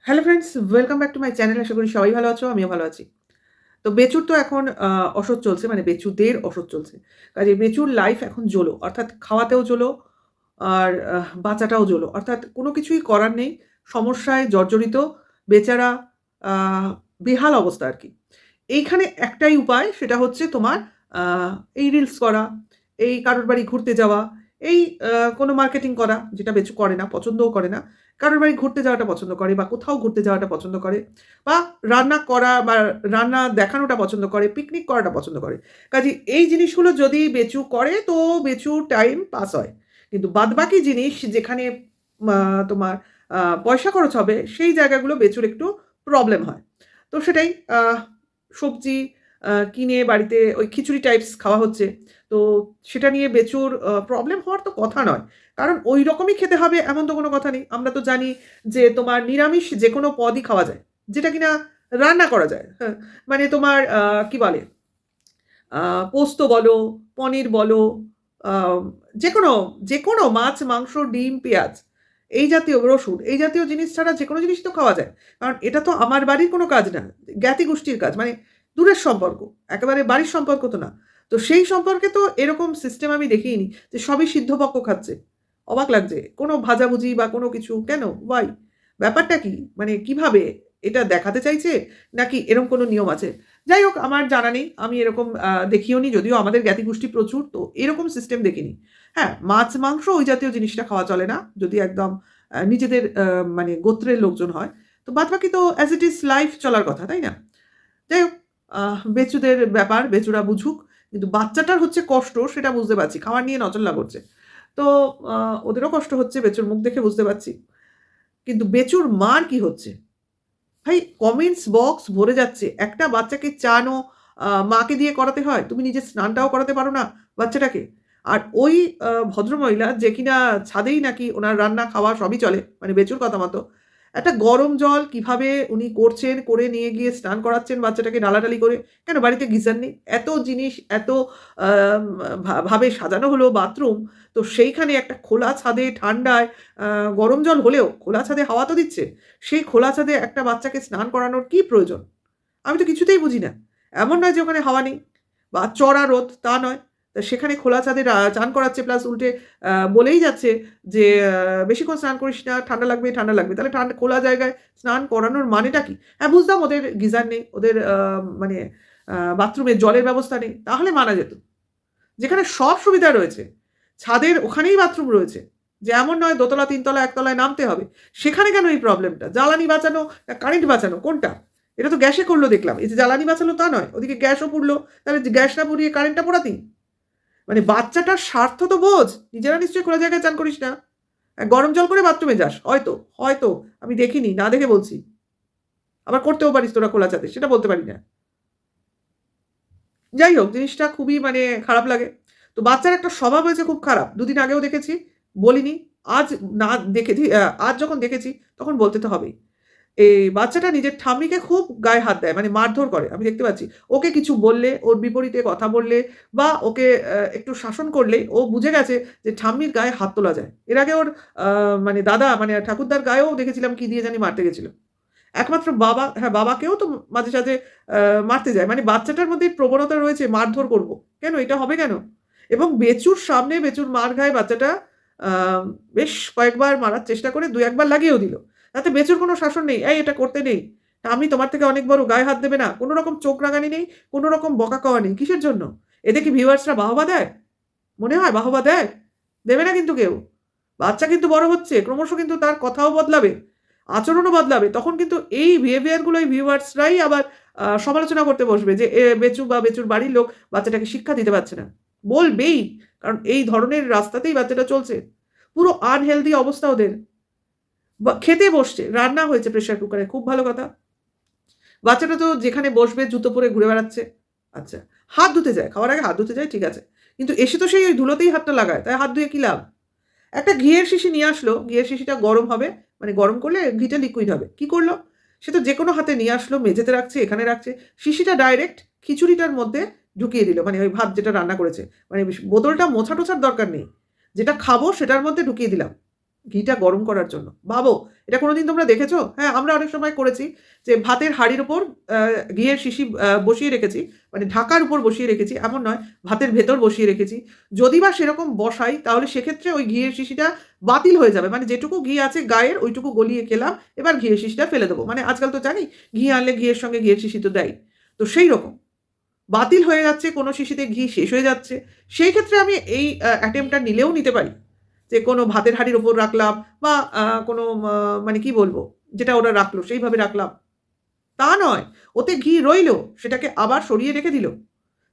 Hello friends, welcome back to my channel. আশা করি সবাই ভালো আছো, আমিও ভালো আছি। তো বেচুর তো এখন অসৎ চলছে, মানে বেচুদের অসৎ চলছে। কাজেই বেচুর লাইফ এখন জোলো, অর্থাৎ খাওয়াতেও জোলো আর বাঁচাটাও জোলো। অর্থাৎ কোনো কিছুই করার নেই, সমস্যায় জর্জরিত, বেচারা আ বেহাল অবস্থা আরকি। এইখানে একটাই উপায়, সেটা হচ্ছে তোমার আ এই রিলস করা, এই কারোর বাড়ি ঘুরতে যাওয়া, এই কোনো মার্কেটিং করা, যেটা বেচু করে না, পছন্দও করে না। কারোর বাড়ি ঘুরতে যাওয়াটা পছন্দ করে বা কোথাও ঘুরতে যাওয়াটা পছন্দ করে বা রান্না করা বা রান্না দেখানোটা পছন্দ করে, পিকনিক করাটা পছন্দ করে। কাজেই এই জিনিসগুলো যদি বেচু করে তো বেচুর টাইম পাস হয়। কিন্তু বাদবাকি জিনিস যেখানে মা তোমার পয়সা খরচ হবে সেই জায়গাগুলো বেচুর একটু প্রবলেম হয়। তো সেটাই সবজি কিনে বাড়িতে ওই খিচুড়ি টাইপস খাওয়া হচ্ছে। তো সেটা নিয়ে বেচুর প্রবলেম হওয়ার তো কথা নয়। কারণ ওই রকমই খেতে হবে এমন তো কোনো কথা নেই। আমরা তো জানি যে তোমার নিরামিষ যেকোনো পদই খাওয়া যায়। যেটা কিনা রান্না করা যায়। হ্যাঁ? মানে তোমার কি বলে? আ পোস্ত বলো, পনির বলো, আ যেকোনো, যেকোনো মাছ, মাংস, ডিম, পেঁয়াজ এই জাতীয় রসুন, এই জাতীয় জিনিস ছাড়া যেকোনো জিনিসই তো খাওয়া যায়। কারণ এটা তো আমার বাড়ির কোনো কাজ না। জ্ঞাতি গোষ্ঠীর কাজ। মানে দূরের সম্পর্ক। একেবারে বাড়ির সম্পর্ক তো না। তো সেই সম্পর্কে তো এরকম সিস্টেম আমি দেখিনি যে সবই সিদ্ধপক্ষ খাচ্ছে। অবাক লাগছে। কোনো ভাজাভুজি বা কোনো কিছু কেন? Why? ব্যাপারটা কি? মানে কিভাবে? এটা দেখাতে চাইছে? নাকি এরকম কোনো নিয়ম আছে? যাই হোক আমার জানা নেই। আমি এরকম দেখিওনি, যদিও আমাদের জ্ঞাতিগোষ্ঠী প্রচুর, তো এরকম সিস্টেম দেখিনি। হ্যাঁ, মাছ, মাংস ওই জাতীয় জিনিসটা খাওয়া চলে না। যদি একদম নিজেদের মানে গোত্রের লোকজন হয়। তো বাদবাকি তো অ্যাজ ইট ইজ লাইফ চলার কথা, তাই না? যাই হোক, বেচুদের ব্যাপার, বেচুরা বুঝুক। কিন্তু বাচ্চাটার হচ্ছে কষ্ট সেটা বুঝতে পারছি। খাওয়ার নিয়ে নজরলা করছে। তো আ ওদেরও কষ্ট হচ্ছে, বেচুর মুখ দেখে বুঝতে পারছি। কিন্তু বেচুর মার কি হচ্ছে? ভাই, কমেন্টস বক্স ভরে যাচ্ছে। একটা বাচ্চাকে চানও মাকে দিয়ে করাতে হয়। তুমি নিজে স্নানটাও করাতে পারো না বাচ্চাটাকে। আর ওই ভদ্রমহিলা যে কিনা ছাদেই নাকি উনার রান্না খাওয়া সবই চলে, মানে বেচুর কথা মতো। একটা গরম জল কিভাবে উনি করছেন, করে নিয়ে গিয়ে স্নান করাচ্ছেন বাচ্চাটাকে ঢালাঢালি করে। কেন বাড়িতে গিজার নেই? এত জিনিস এত আম ভাবে সাজানো হলো বাথরুম। তো সেইখানে একটা খোলা ছাদে ঠান্ডায় আ গরম জল হলেও খোলা ছাদে হাওয়া তো দিচ্ছে। সেই খোলা ছাদে একটা বাচ্চাকে স্নান করানোর কি প্রয়োজন? আমি তো কিছুতেই বুঝি না। এমন নয় যে ওখানে হাওয়া নেই বা চড়া রোদ, তা নয়। তা সেখানে খোলা ছাদে চান করাচ্ছে, প্লাস উল্টে বলেই যাচ্ছে যে, "বেশিক্ষণ স্নান করিস না, ঠান্ডা লাগবে, ঠান্ডা লাগবে।" তাহলে খোলা জায়গায় স্নান করানোর মানেটা কি? হ্যাঁ, বুঝতাম ওদের গিজার নেই, ওদের মানে বাথরুমে জলের ব্যবস্থা নেই। তাহলে মানা যেত। যেখানে সব সুবিধা রয়েছে। ছাদের ওখানেই বাথরুম রয়েছে। যে এমন নয় দোতলা, ৩ তলা, ১ তলায় নামতে হবে। সেখানে কেন এই প্রবলেমটা? জ্বালানি বাঁচানো না কারেন্ট বাঁচানো কোনটা? এটা তো গ্যাসে করল দেখলাম। এই যে জ্বালানি বাঁচালো তা নয়। ওদিকে গ্যাসও পুড়লো। তাহলে যে গ্যাস না পুড়িয়ে কারেন্টটা পোড়াতি? মানে বাচ্চাটার স্বার্থ তো বোঝ। নিজেরা নিশ্চয়ই খোলা জায়গায় চান করিস না। গরম জল করে বাথরুমে যাস। হয়তো, হয়তো। আমি দেখিনি, না দেখে বলছি। আবার করতেও পারিস তোরা খোলা ছাদে। সেটা বলতে পারি না। যাই হোক, জিনিসটা খুবই মানে খারাপ লাগে। তো বাচ্চার একটা স্বভাব হয়েছে খুব খারাপ। দুদিন আগেও দেখেছি, বলিনি। আজ না দেখেছি আজ যখন দেখেছি তখন বলতে তো হবেই। এই বাচ্চাটা নিজের ঠাম্মিকে খুব গায়ে হাত দেয়। মানে মারধর করে। আমি দেখতে পাচ্ছি। ওকে কিছু বললে, ওর বিপরীতে কথা বললে বা ওকে একটু শাসন করলেই ও বুঝে গেছে যে ঠাম্মির গায়ে হাত তোলা যায়। এর আগে ওর আ মানে দাদা মানে ঠাকুরদার গায়েও দেখেছিলাম কি দিয়ে জানি মারতে গেছিল। একমাত্র বাবা, হ্যাঁ, বাবাকেও তো মাঝে সাঝে আ মারতে যায়। মানে বাচ্চাটার মধ্যে এই প্রবণতা রয়েছে মারধর করব। কেন? এটা হবে কেন? এবং বেচুর সামনে বেচুর মার গায়ে বাচ্চাটা আ বেশ কয়েকবার মারার চেষ্টা করে ২-১ বার লাগিয়েও দিল। তাতে বেচুর কোনো শাসন নেই। "এই এটা করতে নেই। আমি তোমার থেকে অনেক বড়, গায়ে হাত দেবে না।" কোন রকম চোখ রাঙানি নেই, কোন রকম বকা কওয়া নেই। কিসের জন্য? এতে কি ভিউয়ার্সরা বাহবা দেয়? মনে হয় বাহবা দেয়? দেবে না কিন্তু কেউ। বাচ্চা কিন্তু বড় হচ্ছে। ক্রমশ কিন্তু তার কথাও বদলাবে। আচরণও বদলাবে। তখন কিন্তু এই বিহেভিয়ার গুলোই ভিউয়ার্সরাই আবার সমালোচনা করতে বসবে যে বেচু বা বেচুর বাড়ির লোক বাচ্চাটাকে শিক্ষা দিতে পারছে না। বলবেই। কারণ এই ধরনের রাস্তাতেই বাচ্চাটা চলছে। পুরো আনহেলথি অবস্থা ওদের। খেতে বসছে। রান্না হয়েছে প্রেশার কুকারে। খুব ভালো কথা। বাচ্চাটা তো যেখানে বসবে জুতো পরে ঘুরে বেড়াচ্ছে। আচ্ছা। হাত ধুতে যায়। খাওয়ার আগে হাত ধুতে যায়, ঠিক আছে। কিন্তু এসে তো সেই ওই ধুলোতেই হাতটা লাগায়। তাই হাত ধুয়ে কি লাভ? একটা ঘিয়ের শিশি নিয়ে আসলো। ঘিয়ের শিশিটা গরম হবে। মানে গরম করলে ঘিটা লিকুইড হবে। কি করলো? সে তো যেকোনো হাতে নিয়ে আসলো, মেঝেতে রাখছে, এখানে রাখছে। শিশিটা ডাইরেক্ট খিচুড়িটার মধ্যে ঢুকিয়ে দিল। মানে ওই ভাত যেটা রান্না করেছে। মানে বোতলটা মোছা-টোছার দরকার নেই। যেটা খাবো সেটার মধ্যে ঢুকিয়ে দিলাম। ঘিটা গরম করার জন্য। ভাবো এটা কোনোদিন তোমরা দেখেছো? হ্যাঁ, আমরা অনেক সময় করেছি যে ভাতের হাঁড়ির ওপর ঘিয়ের শিশি বসিয়ে রেখেছি। মানে ঢাকার উপর বসিয়ে রেখেছি, এমন নয়, ভাতের ভেতর বসিয়ে রেখেছি। যদি বা সেরকম বসাই তাহলে সেক্ষেত্রে ওই ঘিয়ের শিশিটা বাতিল হয়ে যাবে। মানে যেটুকু ঘি আছে গায়ের ওইটুকু গলিয়ে খেলাম, এবার ঘিয়ের শিশিটা ফেলে দেবো। মানে আজকাল তো জানি ঘি আনলে ঘিয়ের সঙ্গে ঘিয়ের শিশি তো দেয়। তো সেই রকম। বাতিল হয়ে যাচ্ছে, কোনো শিশিতে ঘি শেষ হয়ে যাচ্ছে। সেই ক্ষেত্রে আমি এই অ্যাটেম্পটটা নিলেও নিতে পারি। যে কোনো ভাতের হাঁড়ির ওপর রাখলাম বা কোনো মানে কি বলবো? যেটা ওরা রাখলো সেইভাবে রাখলাম। তা নয়, ওতে ঘি রইলো, সেটাকে আবার সরিয়ে রেখে দিল।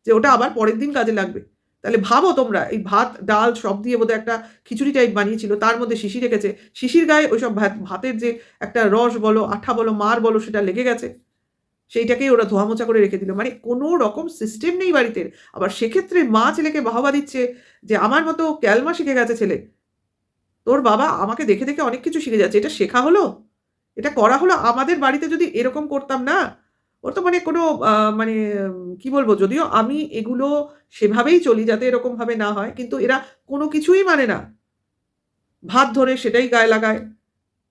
যে ওটা আবার পরের দিন কাজে লাগবে। তাহলে ভাবো তোমরা এই ভাত, ডাল সব দিয়ে বোধহয় একটা খিচুড়ি টাইপ বানিয়েছিল। তার মধ্যে শিশি রেখেছে। শিশির গায়ে ওইসব ভাতের যে একটা রস বলো, আঠা বলো, মাড় বলো সেটা লেগে গেছে। সেইটাকেই ওরা ধোয়া মোছা করে রেখে দিল। মানে কোনো রকম সিস্টেম নেই বাড়িতে। আবার সেক্ষেত্রে মা ছেলেকে বাহবা দিচ্ছে যে, "আমার মতো ক্যালমা শিখে গেছে ছেলে। তোর বাবা আমাকে দেখে, দেখে অনেক কিছু শিখে যাচ্ছে। এটা শেখা হলো? এটা করা হলো?" আমাদের বাড়িতে যদি এরকম করতাম না, ওর তো মানে কোনো মানে কি বলবো? যদিও আমি এগুলো সেভাবেই চলি যাতে এরকমভাবে না হয়। কিন্তু এরা কোনো কিছুই মানে না। ভাত ধরে সেটাই গায়ে লাগায়।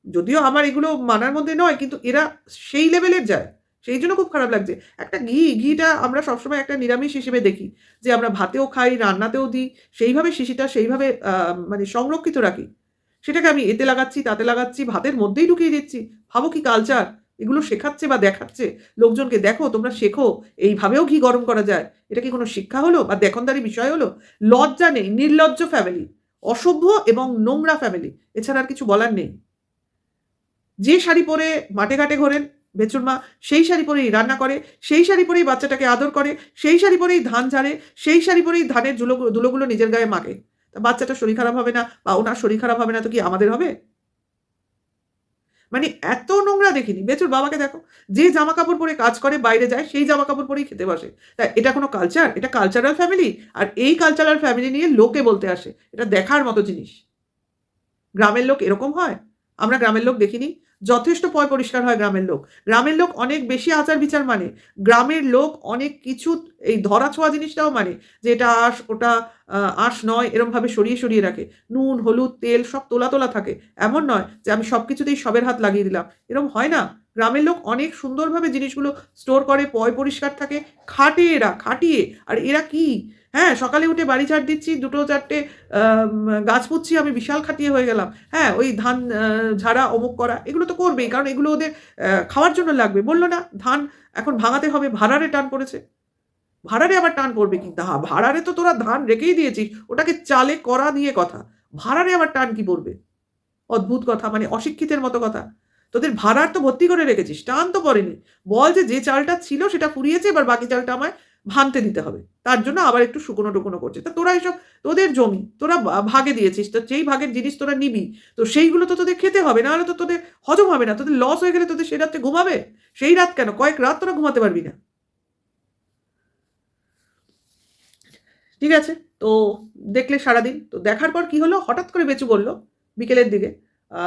যদিও আমার এগুলো মানার মধ্যে নয়, কিন্তু এরা সেই লেভেলের যায়। সেইজন্য খুব খারাপ লাগছে। একটা ঘিটা আমরা সবসময় একটা নিরামিষ হিসেবে দেখি। যে আমরা ভাতেও খাই, রান্নাতেও দিই। সেইভাবে শিশিটা সেইভাবে মানে সংরক্ষিত রাখি। সেটাকে আমি এতে লাগাচ্ছি, তাতে লাগাচ্ছি, ভাতের মধ্যেই ঢুকিয়ে দিচ্ছি। ভাবো কি কালচার! এগুলো শেখাচ্ছে বা দেখাচ্ছে লোকজনকে, "দেখো তোমরা শেখো, এইভাবেও ঘি গরম করা যায়।" এটা কি কোনো শিক্ষা হলো বা দেখনদারি বিষয় হলো? লজ্জা নেই, নির্লজ্জ ফ্যামিলি। অসভ্য এবং নোংরা ফ্যামিলি। এছাড়া আর কিছু বলার নেই। যে শাড়ি পরে মাঠে ঘাটে ঘোরেন বেচুর মা, সেই শাড়ি পরেই রান্না করে, সেই শাড়ি পরেই বাচ্চাটাকে আদর করে, সেই শাড়ি পরেই ধান ঝাড়ে, সেই শাড়ি পরেই ধানের ধুলোগুলো নিজের গায়ে মাখে। তা বাচ্চাটার শরীর খারাপ হবে না বা ওনার শরীর খারাপ হবে না তো কি আমাদের হবে? মানে এত নোংরা দেখিনি। বেচুর বাবাকে দেখো, যে জামাকাপড় পরে কাজ করে বাইরে যায় সেই জামাকাপড় পরেই খেতে বসে। তা এটা কোনো কালচার? এটা কালচারাল ফ্যামিলি? আর এই কালচারাল ফ্যামিলি নিয়ে লোকে বলতে আসে। এটা দেখার মতো জিনিস। গ্রামের লোক এরকম হয়? আমরা গ্রামের লোক দেখিনি। যথেষ্ট পয় পরিষ্কার হয় গ্রামের লোক। গ্রামের লোক অনেক বেশি আচার-বিচার মানে। গ্রামের লোক অনেক কিছু এই ধরা-ছোঁয়া জিনিসটাও মানে। যে এটা আঁশ, ওটা আঁশ নয়, এরমভাবে সরিয়ে, সরিয়ে রাখে। নুন, হলুদ, তেল সব তোলা, তোলা থাকে। এমন নয় যে আমি সবকিছুতেই সবের হাত লাগিয়ে দিলাম। এরম হয় না। গ্রামের লোক অনেক সুন্দরভাবে জিনিসগুলো স্টোর করে, পয় পরিষ্কার থাকে। খাটে এরা, খাটিয়ে। আর এরা কি? হ্যাঁ, সকালে উঠে বাড়ি ঝাড় দিচ্ছি, ২ টো ৪ টে গাছ পুঁতছি, আমি বিশাল খাটিয়ে হয়ে গেলাম। হ্যাঁ, ওই ধান ঝাড়া, অমুক করা এগুলো তো করবেই। কারণ এগুলো ওদের খাওয়ার জন্য লাগবে। বলল না ধান এখন ভাঙাতে হবে, ভাড়ারে টান পড়েছে। ভাড়ারে আবার টান পড়বে কি? ভাড়ারে তো তোরা ধান রেখেই দিয়েছিস। ওটাকে চালে করা নিয়ে কথা। ভাড়ারে আবার টান কি পড়বে? অদ্ভুত কথা, মানে অশিক্ষিতের মতো কথা। তোদের ভাড়ার তো ভর্তি করে রেখেছিস, টান তো পড়েনি। বল যে, যে চালটা ছিল সেটা ফুরিয়েছে, এবার বাকি চালটা আমায় ভানতে দিতে হবে। তার জন্য আবার একটু শুকনো-টুকোনো করছে। তা তোরা এসব তোদের জমি, তোরা ভাগে দিয়েছিস। তো যেই ভাগের জিনিস তোরা নিবি, তো সেইগুলো তো তোদের খেতে হবে। নাহলে তো তোদের হজম হবে না। তোদের লস হয়ে গেলে তোদের সেই রাত্রে ঘুমাবে? সেই রাত কেন, কয়েক রাত তোরা ঘুমাতে পারবি না। ঠিক আছে? তো দেখলে সারাদিন। তো দেখার পর কি হলো? হঠাৎ করে বেচু বলল বিকেলের দিকে, আ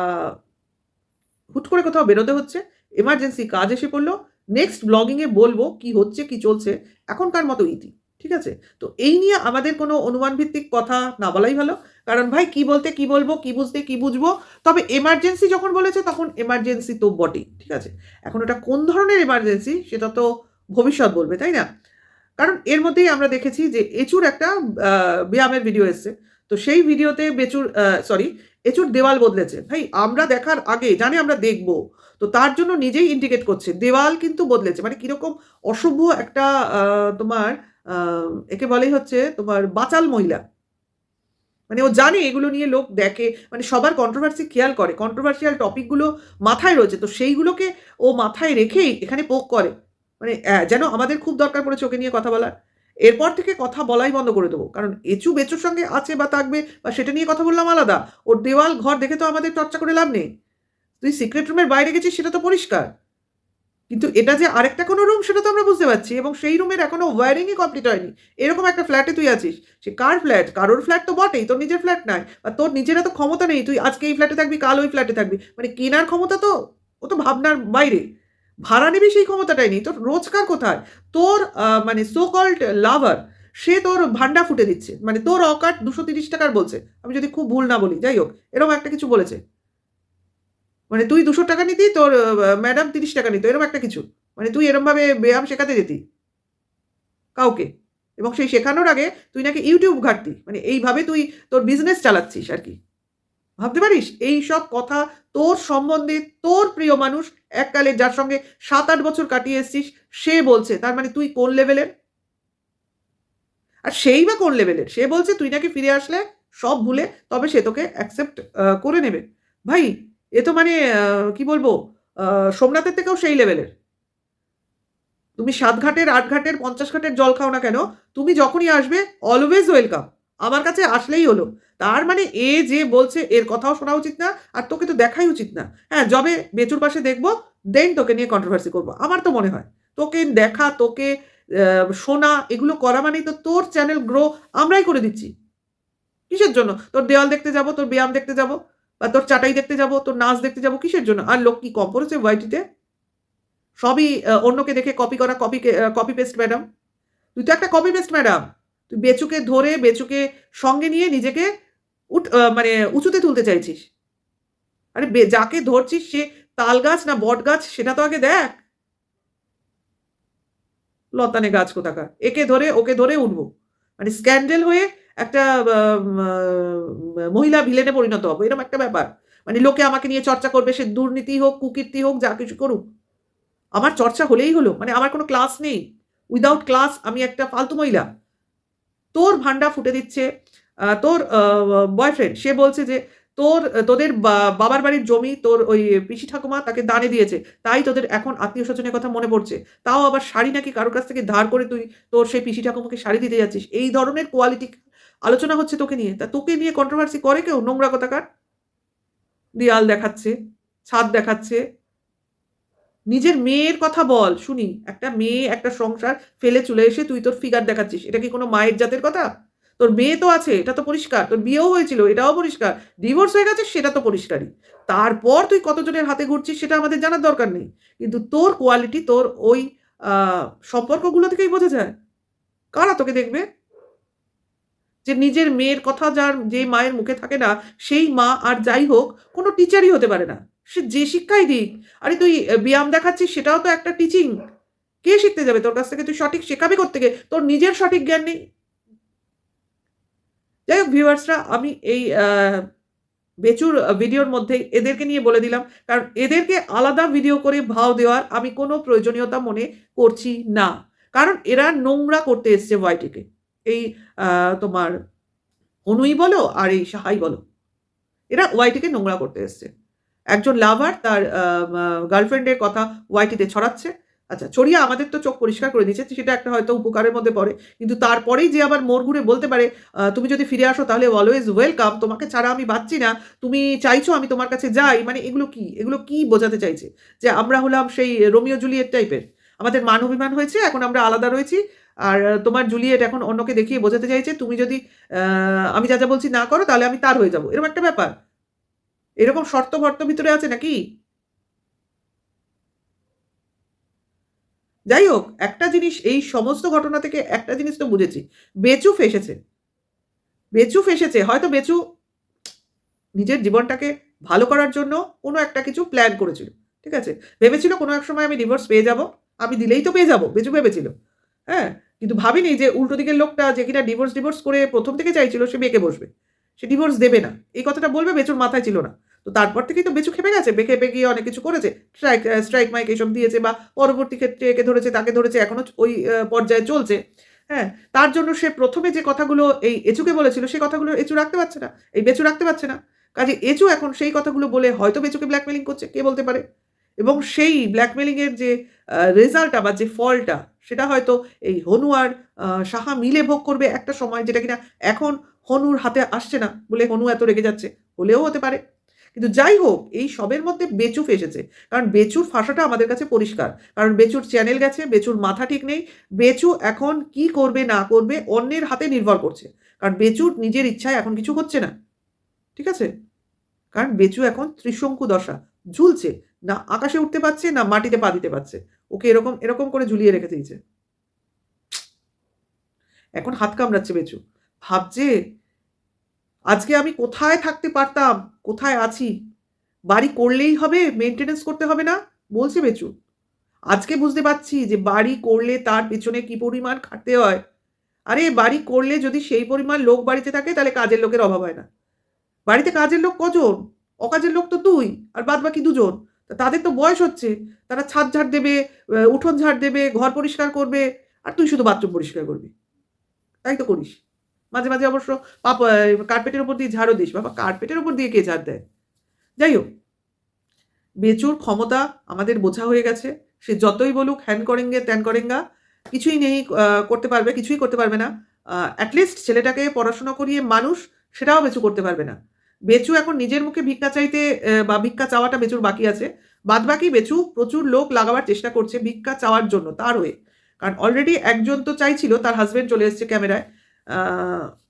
হুট করে কোথাও বেরোতে হচ্ছে। এমার্জেন্সি কাজ এসে পড়ল। নেক্সট ব্লগিং এ বলব কি হচ্ছে, কি চলছে। এখনকার মতো ইতি। ঠিক আছে? তো এই নিয়ে আমাদের কোনো অনুমান ভিত্তিক কথা না বলাই ভালো। কারণ ভাই কি বলতে কি বলবো, কি বুঝতে কি বুঝবো। তবে এমার্জেন্সি যখন বলেছে তখন এমার্জেন্সি তো বটেই। ঠিক আছে? এখন ওটা কোন ধরনের এমার্জেন্সি সেটা তো ভবিষ্যৎ বলবে, তাই না? কারণ এর মধ্যেই আমরা দেখেছি যে এঁচুর একটা আ ব্যায়ামের ভিডিও এসছে। তো সেই ভিডিওতে এঁচুর দেওয়াল বদলেছে। ভাই আমরা দেখার আগে জানে আমরা দেখব। তো তার জন্য নিজেই ইন্ডিকেট করছে। দেওয়াল কিন্তু বদলেছে। মানে কিরকম অসভ্য একটা আ তোমার আ একে বলেই হচ্ছে তোমার বাচাল মহিলা। মানে ও জানে এগুলো নিয়ে লোক দেখে। মানে সবার কন্ট্রোভার্সি খেয়াল করে। কন্ট্রোভার্সিয়াল টপিক গুলো মাথায় রয়েছে। তো সেইগুলোকে ও মাথায় রেখেই এখানে পোক করে। মানে যেন আমাদের খুব দরকার পড়েছে ওকে নিয়ে কথা বলার। এরপর থেকে কথা বলাই বন্ধ করে দেব। কারণ এঁচু বেচুর সঙ্গে আছে বা থাকবে বা সেটা নিয়ে কথা বললাম আলাদা। ওর দেওয়াল, ঘর দেখে তো আমাদের চর্চা করে লাভ নেই। তুই সিক্রেট রুমের বাইরে গেছিস সেটা তো পরিষ্কার। কিন্তু এটা যে আরেকটা কোনো রুম সেটা তো আমরা বুঝতে পারছি এবং সেই রুমের এখনো ওয়্যারিংই কমপ্লিট হয়নি। এরকম একটা ফ্ল্যাটে তুই আছিস। সে কার ফ্ল্যাট? কারোর ফ্ল্যাট তো বটেই। তোর নিজের ফ্ল্যাট নয়। আর তোর নিজের এত ক্ষমতা নেই। তুই আজকে এই ফ্ল্যাটে থাকবি, কাল ওই ফ্ল্যাটে থাকবি। মানে কেনার ক্ষমতা তো ও তো ভাবনার বাইরে। ভাড়া নিবি সেই ক্ষমতাটাই নেই। তোর রোজগার কোথায়? তোর মানে সো কল্ড লাভার সে তোর ভান্ডা ফুটে দিচ্ছে। মানে তোর অকাট ৳২৩০ র বলছে। আমি যদি খুব ভুল না বলি। যাই হোক, এরকম একটা কিছু বলেছে। মানে তুই 200 টাকা নিতি, তোর ম্যাডাম 30 টাকা নিত, এরকম একটা কিছু। মানে তুই এরমভাবে ব্যায়াম শেখাতে যেতি কাউকে, এবং সেই শেখানোর আগে তুই নাকি ইউটিউব ঘাঁটতি। মানে এইভাবে তুই তোর বিজনেস চালাচ্ছিস আরকি। ভাবতে পারিস? এইসব কথা তোর সম্বন্ধে তোর প্রিয় মানুষ এককালে যার সঙ্গে ৭-৮ বছর কাটিয়ে এসছিস সে বলছে। তার মানে তুই কোন লেভেলের? আর সেই বা কোন লেভেলের? সে বলছে তুই নাকি ফিরে আসলে সব ভুলে তবে সে তোকে অ্যাকসেপ্ট করে নেবে। ভাই এ তো মানে কি বলবো? আ সোমনাথের থেকেও সেই লেভেলের। তুমি ৭ ঘাটের, ৮ ঘাটের, ৫০ ঘাটের জল খাও না কেন, তুমি যখনই আসবে অলওয়েজ ওয়েলকাম। আমার কাছে আসলেই হলো। তার মানে এ যে বলছে এর কথাও শোনা উচিত না, আর তোকে তো দেখাই উচিত না। হ্যাঁ, যবে বেচুর পাশে দেখব, দেন তোকে নিয়ে কন্ট্রোভার্সি করব। আমার তো মনে হয়। তোকে দেখা, তোকে শোনা এগুলো করা মানেই তো তোর চ্যানেল গ্রো আমরাই করে দিচ্ছি। কিসের জন্য? তোর দেওয়াল দেখতে যাব, তোর ব্যায়াম দেখতে যাব, বা তোর চাটাই দেখতে যাব, তোর নাচ দেখতে যাব, কিসের জন্য? আর লোক কি কম পড়েছে ওয়াইটিতে? সবই অন্যকে দেখে কপি করা, কপি পেস্ট ম্যাডাম। তুই তো একটা কপি পেস্ট ম্যাডাম। তুই বেচুকে ধরে, বেচুকে সঙ্গে নিয়ে নিজেকে মানে উঁচুতে তুলতে চাইছিস। আরে যাকে ধরছিস সে তালগাছ না বটগাছ সেটা তো আগে দেখ। লতানে গাছ কোথাকার। একে ধরে ওকে ধরে উঠবো। মানে স্ক্যান্ডাল হয়ে একটা মহিলা ভিলেনে পরিণত হবো। এরকম একটা ব্যাপার। মানে লোকে আমাকে নিয়ে চর্চা করবে, সে দুর্নীতি হোক, কুকীর্তি হোক, যা কিছু করুক। আমার চর্চা হলেই হলো। মানে আমার কোনো ক্লাস নেই। উইথআউট ক্লাস আমি একটা ফালতু মহিলা। তোর ভান্ডা ফুটে দিচ্ছে তোর বয়ফ্রেন্ড। সে বলছে যে তোদের বাবার বাড়ির জমি তোর ওই পিসি ঠাকুমা তাকে দানে দিয়েছে। তাই তোদের এখন আত্মীয়-স্বজনের কথা মনে পড়ছে। তাও আবার শাড়ি নাকি কারো কাছ থেকে ধার করে তুই তোর সেই পিসি ঠাকুমাকে শাড়ি দিতে যাচ্ছিস। এই ধরনের কোয়ালিটি আলোচনা হচ্ছে তোকে নিয়ে। তা তোকে নিয়ে কন্ট্রোভার্সি করে কেউ? নোংরা কোথাকার। দেয়াল দেখাচ্ছে, ছাদ দেখাচ্ছে। নিজের মেয়ের কথা বল শুনি। একটা মেয়ে, একটা সংসার ফেলে চলে এসে তুই তোর ফিগার দেখাচ্ছিস। এটা কি কোনো মায়ের জাতের কথা? তোর মেয়ে তো আছে, এটা তো পরিষ্কার। তোর বিয়েও হয়েছিল, এটাও পরিষ্কার। ডিভোর্স হয়ে গেছে, সেটা তো পরিষ্কারই। তারপর তুই কতজনের হাতে ঘুরছিস সেটা আমাদের জানার দরকার নেই। কিন্তু তোর কোয়ালিটি তোর ওই আ সম্পর্কগুলো থেকেই বোঝা যায়। কারা তোকে দেখবে? যে নিজের মেয়ের কথা যে মায়ের মুখে থাকে না, সেই মা আর যাই হোক, কোনো টিচারই হতে পারে না। সে যে শিক্ষাই দিক। আরে তুই ব্যায়াম দেখাচ্ছিস সেটাও তো একটা টিচিং। কে শিখতে যাবে তোর কাছ থেকে? তুই সঠিক শেখাবি কোত্থেকে? তোর নিজের সঠিক জ্ঞান নেই। যাই হোক ভিউয়ার্সরা, আমি এই বেচুর ভিডিওর মধ্যেই এদেরকে নিয়ে বলে দিলাম। কারণ এদেরকে আলাদা ভিডিও করে ভাও দেওয়ার আমি কোনো প্রয়োজনীয়তা মনে করছি না। কারণ এরা নোংরা করতে এসছে ওয়াইটিকে। এই আ তোমার অনুই বলো আর এই সাহাই বলো। এরা ওয়াইটিকে নোংরা করতে এসছে। একজন লাভার তার আ মা গার্লফ্রেন্ডের কথা ওয়াইটিতে ছড়াচ্ছে। আচ্ছা, ছড়িয়ে আমাদের তো চোখ পরিষ্কার করে দিয়েছে। সেটা একটা হয়তো উপকারের মধ্যে পড়ে। কিন্তু তারপরেই যে আবার মোড় ঘুরে বলতে পারে, "তুমি যদি ফিরে আসো তাহলে অলওয়েজ ওয়েলকাম। তোমাকে ছাড়া আমি বাঁচছি না। তুমি চাইছো আমি তোমার কাছে যাই।" মানে এগুলো কি? এগুলো কি বোঝাতে চাইছে? যে আমরা হলাম সেই রোমিও জুলিয়েট টাইপের? আমাদের মান অভিমান হয়েছে, এখন আমরা আলাদা রয়েছি। আর তোমার জুলিয়েট এখন অন্যকে দেখিয়ে বোঝাতে চাইছে, "তুমি যদি আমি যা, যা বলছি না করো তাহলে আমি তার হয়ে যাবো।" এরকম একটা ব্যাপার? এরকম শর্ত-ফর্ত ভিতরে আছে নাকি? যাই হোক, একটা জিনিস এই সমস্ত ঘটনা থেকে একটা জিনিস তো বুঝেছি। বেচু ফেঁসেছে। বেচু ফেঁসেছে। হয়তো বেচু নিজের জীবনটাকে ভালো করার জন্য কোনো একটা কিছু প্ল্যান করেছিল। ঠিক আছে? ভেবেছিল কোনো এক সময় আমি ডিভোর্স পেয়ে যাবো। আমি দিলেই তো পেয়ে যাবো। বেচু ভেবেছিল। হ্যাঁ? কিন্তু ভাবেনি যে উল্টো দিকের লোকটা যে কিনা ডিভোর্স করে ১ম থেকে চাইছিল সে বেঁকে বসবে। সে ডিভোর্স দেবে না। এই কথাটা বলবে বেচুর মাথায় ছিল না। তো তারপর থেকেই তো বেচু খেপে গেছে। খেপে গিয়ে অনেক কিছু করেছে। স্ট্রাইক মাইক এসব দিয়েছে, বা পরবর্তী ক্ষেত্রে একে ধরেছে, তাকে ধরেছে, এখনো ওই পর্যায়ে চলছে। হ্যাঁ? তার জন্য সে ১ম এ যে কথাগুলো এই এচুকে বলেছিল সে কথাগুলো এচু রাখতে পারছে না। এই বেচু রাখতে পারছে না। কাজেই এচু এখন সেই কথাগুলো বলে হয়তো বেচুকে ব্ল্যাকমেইলিং করছে, কে বলতে পারে? এবং সেই ব্ল্যাকমেইলিং এর যে রেজাল্টটা বা যে ফলটা সেটা হয়তো এই হনু আর সাহা মিলে ভোগ করবে একটা সময়, যেটা কিনা এখন হনুর হাতে আসছে না বলে হনু এত রেগে যাচ্ছে। হলেও হতে পারে। কিন্তু যাই হোক, এই সবের মধ্যে বেচু ফেঁসেছে। কারণ বেচুর ফাঁসাটা আমাদের কাছে পরিষ্কার। কারণ বেচুর চ্যানেল গেছে, বেচুর মাথা ঠিক নেই। বেচু এখন কি করবে না করবে অন্যের হাতে নির্ভর করছে। কারণ বেচুর নিজের ইচ্ছায় এখন কিছু হচ্ছে না। ঠিক আছে? কারণ বেচু এখন ত্রিশঙ্কু দশা। ঝুলছে। না আকাশে উঠতে পারছে, না মাটিতে পা দিতে পারছে। ওকে এরকম করে ঝুলিয়ে রেখে দিয়েছে। এখন হাত কামড়াচ্ছে বেচু। ভাবছে, আজকে আমি কোথায় থাকতে পারতাম, কোথায় আছি? বাড়ি করলেই হবে, মেইনটেন্যান্স করতে হবে না? বলছে বেচু। আজকে বুঝতে পারছি যে বাড়ি করলে তার পেছনে কি পরিমাণ খাটতে হয়। আরে বাড়ি করলে যদি সেই পরিমাণ লোক বাড়িতে থাকে তাহলে কাজের লোকের অভাব হয় না। বাড়িতে কাজের লোক কজন? অকাজের লোক তো তুই আর বাদবাকি ২ জন। তা তাদের তো বয়স হচ্ছে। তারা ছাদ ঝাড় দেবে, উঠোন ঝাড় দেবে, ঘর পরিষ্কার করবে আর তুই শুধু বাথরুম পরিষ্কার করবি। তাই তো করিস। মাঝে, মাঝে অবশ্য কার্পেটের উপর দিয়ে ঝাড়ও দিস। বাবা কার্পেটের উপর দিয়ে কে ঝাড় দেয়? যাই হোক, বেচুর ক্ষমতা আমাদের বোঝা হয়ে গেছে। সে যতই বলুক হ্যান করেঙ্গে, ত্যান করেঙ্গা, কিছুই নেই করতে পারবে, কিছুই করতে পারবে না। এট লিস্ট ছেলেটাকে পড়াশোনা করিয়ে মানুষ, সেটাও বেচু করতে পারবে না। বেচু এখন নিজের মুখে ভিক্ষা চাইতে বা ভিক্ষা চাওয়াটা বেচুর বাকি আছে। বাদবাকি বেচু প্রচুর লোক লাগাবার চেষ্টা করছে ভিক্ষা চাওয়ার জন্য তার হয়ে। কারণ অলরেডি একজন তো চাইছিল, তার হাসব্যান্ড চলে এসেছে ক্যামেরায়। আ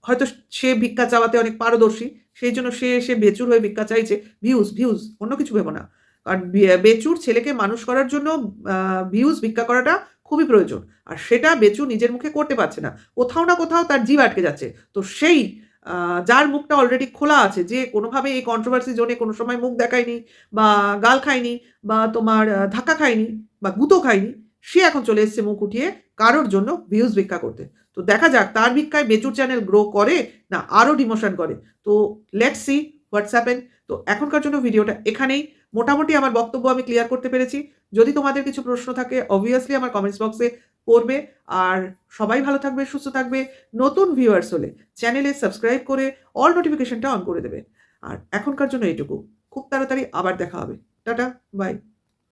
হয়তো সে ভিক্ষা চাওয়াতে অনেক পারদর্শী। সেইজন্য সে এসে বেচুর হয়ে ভিক্ষা চাইছে। ভিউজ, ভিউজ, অন্য কিছু ভেবো না। কারণ বেচুর ছেলেকে মানুষ করার জন্য আ ভিউজ ভিক্ষা করাটা খুবই প্রয়োজন। আর সেটা বেচু নিজের মুখে করতে পারছে না। কোথাও না কোথাও তার জিভ আটকে যাচ্ছে। তো সেই আ যার মুখটা অলরেডি খোলা আছে, যে কোনোভাবে এই কন্ট্রোভার্সি জোনে কোনো সময় মুখ দেখায়নি বা গাল খায়নি বা তোমার ধাক্কা খায়নি বা গুঁতো খায়নি, সে এখন চলে এসেছে মুখ উঠিয়ে কারোর জন্য ভিউজ ভিক্ষা করতে। তো দেখা যাক তার ভিক্ষায় বেচুর চ্যানেল গ্রো করে না আরো ডিমোশন করে। তো লেটস সি হোয়াটস হ্যাপেন। তো এখনকার জন্য ভিডিওটা এখানেই। মোটামুটি আমার বক্তব্য আমি ক্লিয়ার করতে পেরেছি। যদি তোমাদের কিছু প্রশ্ন থাকে obviously আমার কমেন্টস বক্সে করবে। আর সবাই ভালো থাকবে, সুস্থ থাকবে। নতুন ভিউয়ার্স হলে চ্যানেলে সাবস্ক্রাইব করে অল নোটিফিকেশনটা অন করে দেবে। আর এখনকার জন্য এইটুকু। খুব তাড়াতাড়ি আবার দেখা হবে। Tata, by.